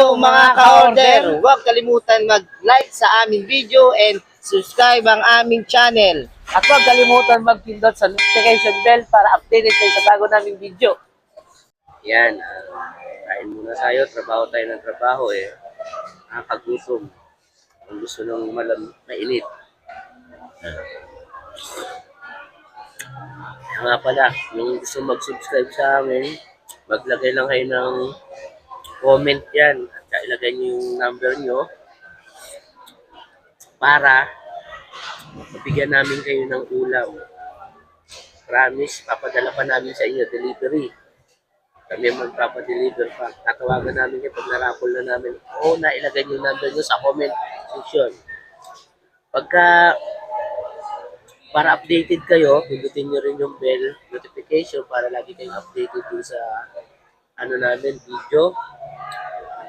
Hello mga ka-order! Huwag kalimutan mag-like sa aming video and subscribe ang aming channel. At huwag kalimutan mag-pindot sa notification bell para updated kayo sa bago naming video. Yan, kain muna tayo, trabaho tayo ng trabaho eh. Nakakagutom. Ang gusto ng mainit. Nga pala, yung gusto mag-subscribe sa amin, maglagay lang kayo ng comment yan. At ilagay nyo yung number nyo para mabigyan namin kayo ng ulam. Promise, papadala pa namin sa inyo, delivery. Kami magpapadeliver pa. Tatawagan namin kayo pag narapol na namin. O nailagay yung number nyo sa comment section. Pagka para updated kayo, pindutin nyo rin yung bell notification para lagi kayong updated dun sa ano namin, video.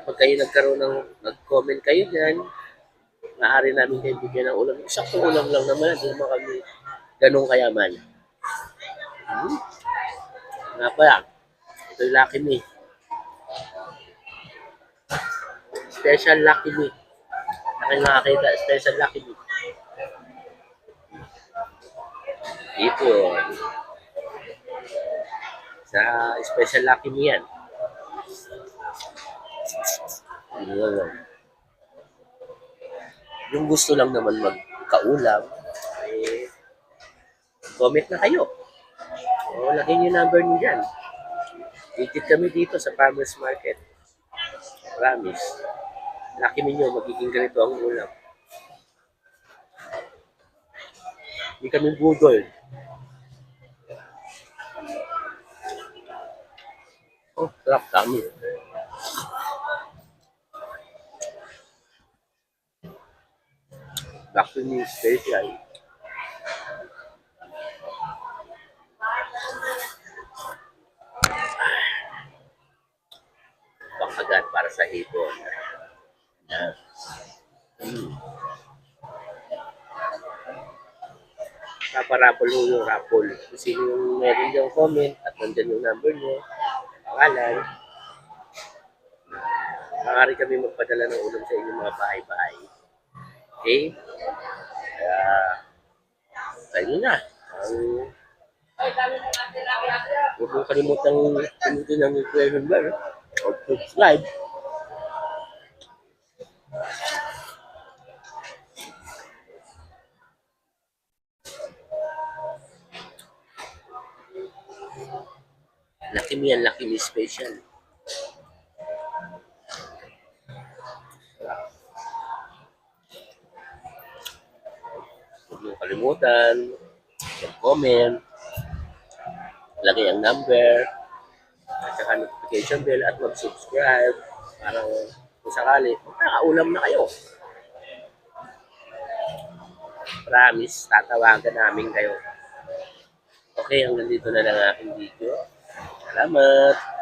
Pag kayo nagkaroon ng nag-comment kayo dyan, maaari namin kayo bigyan ng ulam. Isang ulam lang naman, hindi naman kami ganun kayaman. Nga pala, ito yung Lucky Me. Special Lucky Me. Aking makakita, special Lucky Me. Ito. Sa special Lucky Me yan. Yung gusto lang naman magkaulam, eh, comment na kayo. O, lagay niyo yung number niyo dyan. Visit kami dito sa Farmers Market. Promise. Lucky Me nyo, magiging ganito ang ulam. Hindi kami budol. Oh, sarap kami. Lucky Me special. Pangkagat para sa hipon. Yan. Paparapol yung rapol. Kung sino yung meron dyan comment at nandyan yung number nyo, pangalan, maaari kami magpadala ng ulam sa inyong mga bahay-bahay. Okay? Kaya, tayo na. Huwag mong kalimutang pinutin ng notification bell o subscribe. Lucky Me yan, Lucky Me special. Huwag mong kalimutan mag-comment, lagay ang number, at saka notification bell at mag-subscribe para kung sakali, makakaulam na kayo. Promise, tatawagan namin kayo. Okay, hanggang dito na lang aking video. Salamat!